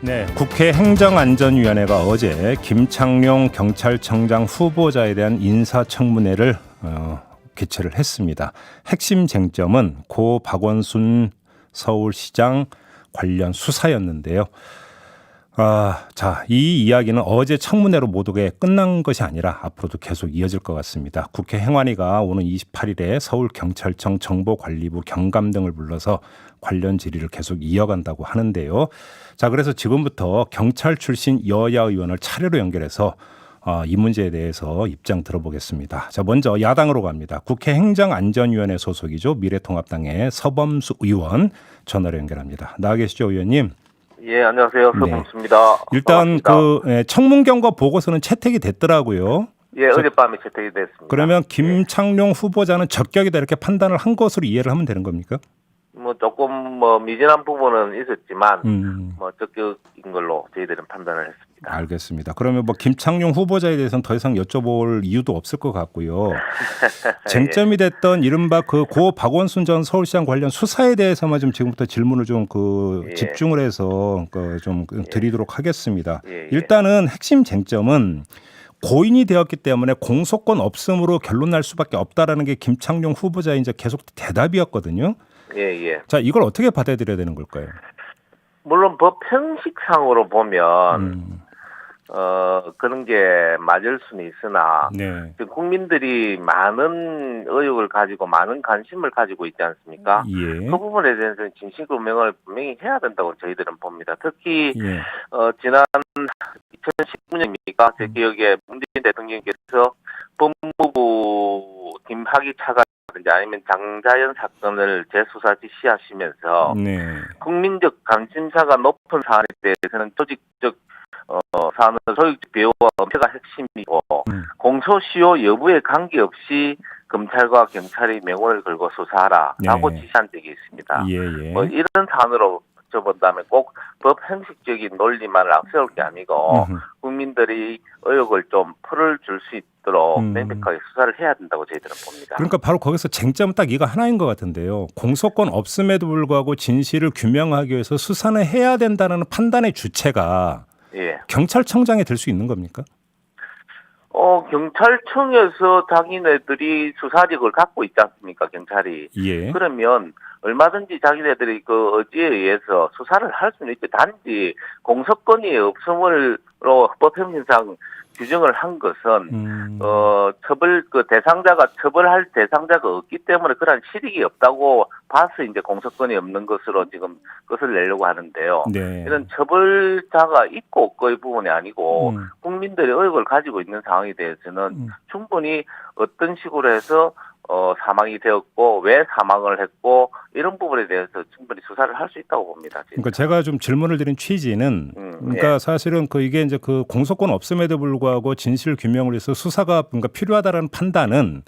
네, 국회 행정안전위원회가 어제 김창룡 경찰청장 후보자에 대한 인사청문회를 개최를 했습니다. 핵심 쟁점은 고 박원순 서울시장 관련 수사였는데요. 이 이야기는 어제 청문회로 모두게 끝난 것이 아니라 앞으로도 계속 이어질 것 같습니다. 국회 행안위가 오는 28일에 서울경찰청 정보관리부 경감 등을 불러서 관련 질의를 계속 이어간다고 하는데요. 자, 그래서 지금부터 경찰 출신 여야 의원을 차례로 연결해서 이 문제에 대해서 입장 들어보겠습니다. 자, 먼저 야당으로 갑니다. 국회 행정안전위원회 소속이죠. 미래통합당의 서범수 의원 전화로 연결합니다. 나와 계시죠, 의원님? 예, 안녕하세요. 서범수입니다. 일단 청문 경과 보고서는 채택이 됐더라고요. 예, 어젯밤에 채택이 됐습니다. 그러면 김창룡 후보자는 적격이다 이렇게 판단을 한 것으로 이해를 하면 되는 겁니까? 조금 미진한 부분은 있었지만 적격인 걸로 저희들은 판단을 했습니다. 알겠습니다. 그러면 김창룡 후보자에 대해서는 더 이상 여쭤볼 이유도 없을 것 같고요. 쟁점이 됐던 이른바 고 박원순 전 서울시장 관련 수사에 대해서만 좀 지금부터 질문을 좀 집중을 해서 좀 드리도록 하겠습니다. 일단은 핵심 쟁점은 고인이 되었기 때문에 공소권 없음으로 결론 날 수밖에 없다라는 게 김창룡 후보자의 이제 계속 대답이었거든요. 예. 자, 이걸 어떻게 받아들여야 되는 걸까요? 물론 법 형식상으로 보면 그런 게 맞을 수는 있으나 국민들이 많은 의혹을 가지고 많은 관심을 가지고 있지 않습니까? 예. 그 부분에 대해서는 진실규명을 분명히 해야 된다고 저희들은 봅니다. 특히 지난 2019년입니까? 제 기억에 문재인 대통령께서 법무부 김학의 차관 아니면 장자연 사건을 재수사 지시하시면서 국민적 관심사가 높은 사안에 대해서는 조직적 사안은 소유적 배후와 엄폐가 핵심이고 공소시효 여부에 관계없이 검찰과 경찰이 명운을 걸고 수사하라라고 지시한 적이 있습니다. 이런 사안으로 본다면 꼭 법 형식적인 논리만을 앞세울 게 아니고 국민들이 의혹을 좀 풀어줄 수 있도록 명백하게 수사를 해야 된다고 저희들은 봅니다. 그러니까 바로 거기서 쟁점은 딱 이거 하나인 것 같은데요. 공소권 없음에도 불구하고 진실을 규명하기 위해서 수사는 해야 된다는 판단의 주체가 경찰청장에 들 수 있는 겁니까? 경찰청에서 자기네들이 수사력을 갖고 있지 않습니까, 경찰이. 그러면 얼마든지 자기네들이 그 의지에 의해서 수사를 할 수는 있지. 단지 공소권이 없음으로 법형식상 규정을 한 것은 처벌할 대상자가 없기 때문에 그런 실익이 없다고 봐서 이제 공소권이 없는 것으로 지금 것을 내려고 하는데요. 이런 처벌자가 있고 없고의 부분이 아니고 국민들의 의혹을 가지고 있는 상황에 대해서는 충분히 어떤 식으로 해서 사망이 되었고 왜 사망을 했고 이런 부분에 대해서 충분히 수사를 할 수 있다고 봅니다. 그러니까 제가 좀 질문을 드린 취지는 그러니까 사실은 이게 이제 공소권 없음에도 불구하고 진실 규명을 위해서 수사가 뭔가 필요하다라는 판단은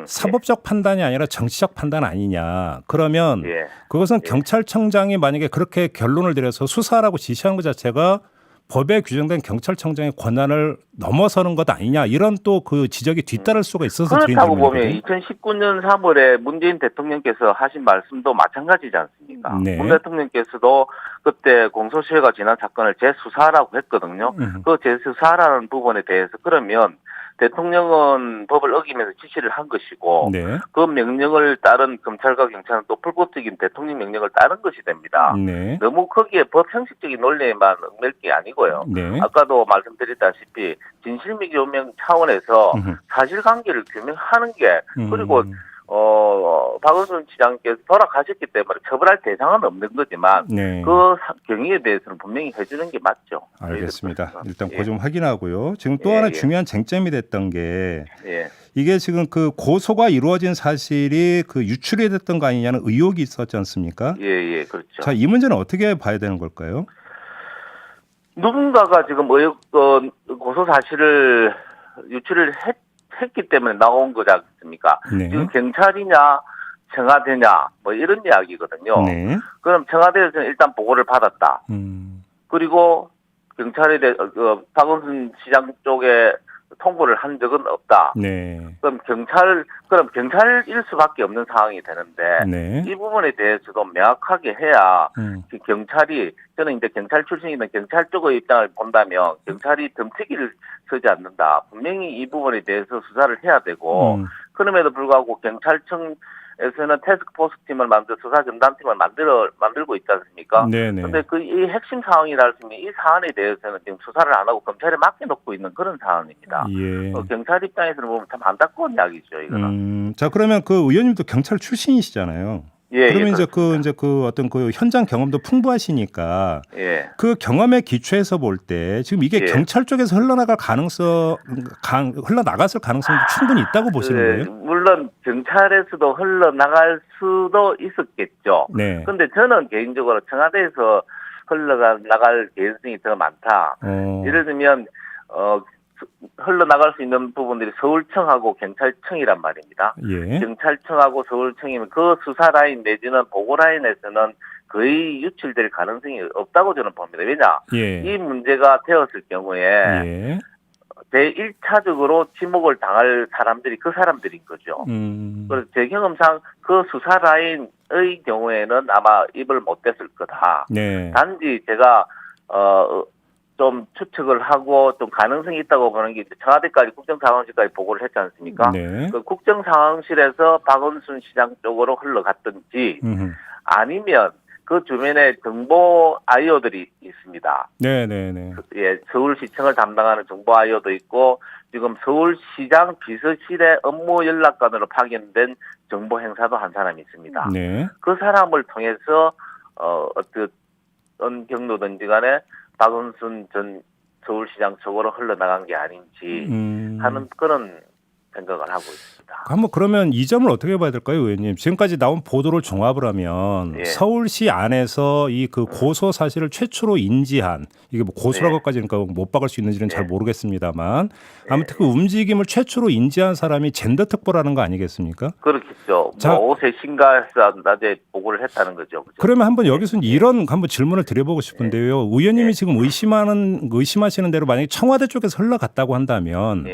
사법적 판단이 아니라 정치적 판단 아니냐. 그러면 그것은 경찰청장이 만약에 그렇게 결론을 내려서 수사라고 지시한 것 자체가 법에 규정된 경찰청장의 권한을 넘어서는 것 아니냐 이런 또 그 지적이 뒤따를 수가 있어서 드린 그렇다고 질문이거든요. 보면 2019년 3월에 문재인 대통령께서 하신 말씀도 마찬가지지 않습니까? 문 대통령께서도 그때 공소시효가 지난 사건을 재수사하라고 했거든요. 그 재수사하라는 부분에 대해서 그러면 대통령은 법을 어기면서 지시를 한 것이고 그 명령을 따른 검찰과 경찰은 또 불법적인 대통령 명령을 따른 것이 됩니다. 너무 거기에 법 형식적인 논리에만 얽맬 게 아니고요. 아까도 말씀드렸다시피 진실규명 차원에서 사실관계를 규명하는 게 그리고 박원순 시장께서 돌아가셨기 때문에 처벌할 대상은 없는 거지만 그 경위에 대해서는 분명히 해주는 게 맞죠. 알겠습니다. 일단 그 좀 확인하고요. 지금 또 하나 중요한 쟁점이 됐던 게 이게 지금 그 고소가 이루어진 사실이 유출이 됐던 거 아니냐는 의혹이 있었지 않습니까? 그렇죠. 자, 이 문제는 어떻게 봐야 되는 걸까요? 누군가가 지금 고소 사실을 유출을 했기 때문에 나온 거지 않습니까? 지금 경찰이냐 청와대냐 이런 이야기거든요. 그럼 청와대에서는 일단 보고를 받았다. 그리고 경찰에 대해 박원순 시장 쪽에 통보를 한 적은 없다. 네. 그럼 경찰일 수밖에 없는 상황이 되는데 네. 이 부분에 대해서도 명확하게 해야 경찰이 저는 이제 경찰 출신이면 경찰 쪽의 입장을 본다면 경찰이 덤태기를 서지 않는다. 분명히 이 부분에 대해서 수사를 해야 되고 그럼에도 불구하고 경찰청에서는 태스크포스 팀을 수사 전담팀을 만들고 있지 않습니까? 네네. 근데 이 핵심 상황이라 할 수 있는 이 사안에 대해서는 지금 수사를 안 하고 검찰에 맡겨놓고 있는 그런 상황입니다. 예. 경찰 입장에서는 보면 참 안타까운 이야기죠, 이거는. 자, 그러면 그 의원님도 경찰 출신이시잖아요. 예, 그러면 예, 이제 그 어떤 그 현장 경험도 풍부하시니까 예. 그 경험에 기초해서 볼 때 지금 이게 예. 경찰 쪽에서 흘러나갔을 가능성도 충분히 있다고 보시는 거예요? 물론 경찰에서도 흘러나갈 수도 있었겠죠. 네. 근데 저는 개인적으로 청와대에서 흘러나갈 개연성이 더 많다. 예를 들면 흘러나갈 수 있는 부분들이 서울청하고 경찰청이란 말입니다. 예. 경찰청하고 서울청이면 그 수사 라인 내지는 보고 라인에서는 거의 유출될 가능성이 없다고 저는 봅니다. 왜냐? 예. 이 문제가 되었을 경우에 예. 제1차적으로 지목을 당할 사람들이 그 사람들인 거죠. 그래서 제 경험상 그 수사 라인의 경우에는 아마 입을 못 댔을 거다. 네. 단지 제가 좀 추측을 하고 좀 가능성이 있다고 보는 게 청와대까지 국정상황실까지 보고를 했지 않습니까? 네. 그 국정상황실에서 박원순 시장 쪽으로 흘러갔든지 아니면 그 주변에 정보 아이오들이 있습니다. 네네네. 예, 서울시청을 담당하는 정보 아이오도 있고 지금 서울시장 비서실의 업무 연락관으로 파견된 정보 행사도 한 사람이 있습니다. 네. 그 사람을 통해서 어떤 경로든지 간에 박원순 전 서울시장 쪽으로 흘러나간 게 아닌지 하는 그런 생각을 하고 있습니다. 한번 그러면 이 점을 어떻게 봐야 될까요, 의원님? 지금까지 나온 보도를 종합을 하면 예. 서울시 안에서 이 그 고소 사실을 최초로 인지한 이게 뭐 고소라고까지는 못 박을 수 있는지는 잘 모르겠습니다만 아무튼 그 움직임을 최초로 인지한 사람이 젠더 특보라는 거 아니겠습니까? 그렇겠죠. 자, 뭐 오세 신가에서 낮에 보고를 했다는 거죠. 그죠? 그러면 한번 여기서 이런 한번 질문을 드려보고 싶은데요. 의원님이 지금 의심하시는 대로 만약에 청와대 쪽에서 흘러갔다고 한다면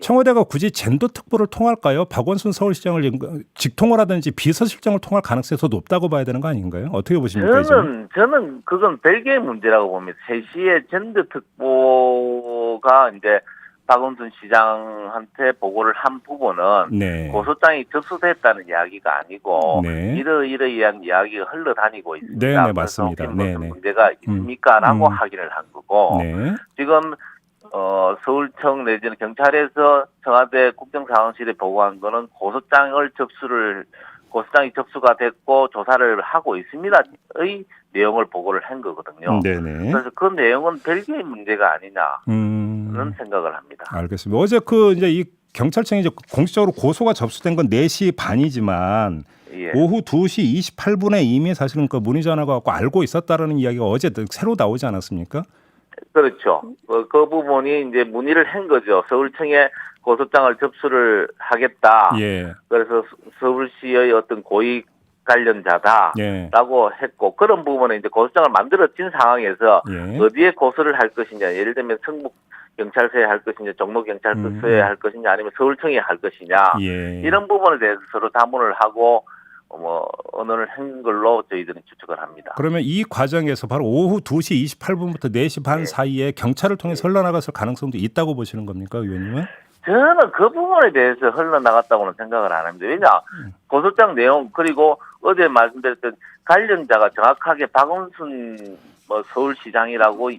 청와대가 굳이 젠더 특보를 통할까요? 박원순 서울시장을 직통을 하든지 비서실장을 통할 가능성이 더 높다고 봐야 되는 거 아닌가요? 어떻게 보십니까? 저는 그건 별개의 문제라고 봅니다. 3시에 젠더 특보가 이제 박원순 시장한테 보고를 한 부분은 고소장이 접수됐다는 이야기가 아니고 이러이러한 이야기가 흘러다니고 있습니다. 네, 맞습니다. 무슨 문제가 있습니까?라고 확인을 한 거고 지금 서울청 내지는 경찰에서 청와대 국정상황실에 보고한 거는 고소장이 접수가 됐고 조사를 하고 있습니다의 내용을 보고를 한 거거든요. 그래서 그 내용은 별개의 문제가 아니냐 그런 생각을 합니다. 알겠습니다. 어제 이제 이 경찰청이 이제 공식적으로 고소가 접수된 건 4시 반이지만 오후 2시 28분에 이미 사실은 그 문의 전화가 왔고 알고 있었다라는 이야기가 어제 새로 나오지 않았습니까? 그렇죠. 그 부분이 이제 문의를 한 거죠. 서울청에 고소장을 접수를 하겠다. 그래서 서울시의 어떤 고위 관련자다라고 했고 그런 부분에 이제 고소장을 만들어진 상황에서 어디에 고소를 할 것이냐. 예를 들면 성북 경찰서에 할 것이냐, 종로 경찰서에 할 것이냐, 아니면 서울청에 할 것이냐 이런 부분에 대해서 서로 담론을 하고 언어를 한 걸로 저희들은 추측을 합니다. 그러면 이 과정에서 바로 오후 2시 28분부터 4시 반 사이에 경찰을 통해서 흘러나갔을 가능성도 있다고 보시는 겁니까, 의원님은? 저는 그 부분에 대해서 흘러나갔다고는 생각을 안 합니다. 왜냐, 고소장 내용 그리고 어제 말씀드렸던 관련자가 정확하게 박원순 서울시장이라고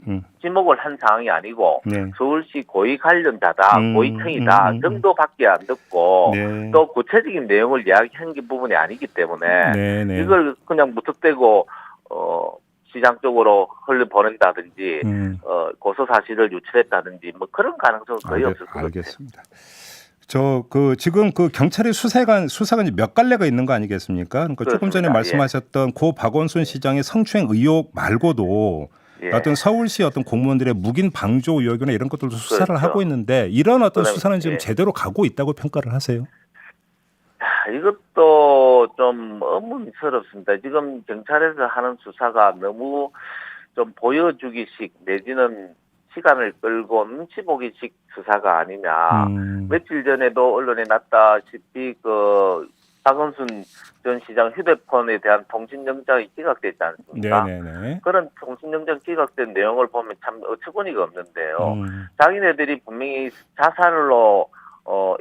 지목을 한 상황이 아니고 서울시 고위 관련자다, 고위청이다 정도밖에 안 듣고 또 구체적인 내용을 이야기한 게 부분이 아니기 때문에 이걸 그냥 무턱대고 시장 쪽으로 흘려보낸다든지 고소 사실을 유출했다든지 그런 가능성은 거의 없을 것 같아요. 알겠습니다. 지금 경찰의 수사가 몇 갈래가 있는 거 아니겠습니까? 그러니까 조금 전에 말씀하셨던 고 박원순 시장의 성추행 의혹 말고도 어떤 서울시 어떤 공무원들의 묵인 방조 의혹이나 이런 것들도 수사를 하고 있는데 이런 어떤 수사는 지금 제대로 가고 있다고 평가를 하세요? 이것도 좀 의문스럽습니다. 지금 경찰에서 하는 수사가 너무 좀 보여주기식 내지는 시간을 끌고 눈치 보기식 수사가 아니냐. 며칠 전에도 언론에 났다시피 박원순 전 시장 휴대폰에 대한 통신영장이 기각됐지 않습니까? 네네네. 그런 통신영장 기각된 내용을 보면 참 어처구니가 없는데요. 자기네들이 분명히 자살로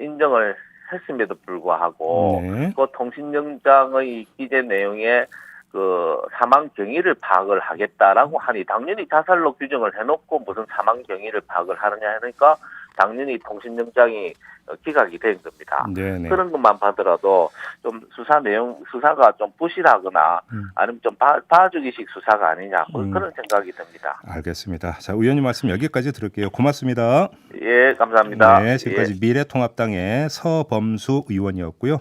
인정을 했음에도 불구하고 네. 그 통신영장의 기재 내용에 사망 경위를 파악을 하겠다라고 하니 당연히 자살로 규정을 해놓고 무슨 사망 경위를 파악을 하느냐 하니까 당연히 통신영장이 기각이 된 겁니다. 네네. 그런 것만 봐더라도 좀 수사가 좀 부실하거나 아니면 좀 봐주기식 수사가 아니냐 그런 생각이 듭니다. 알겠습니다. 자, 의원님 말씀 여기까지 들을게요. 고맙습니다. 예, 감사합니다. 네, 지금까지 미래통합당의 서범수 의원이었고요.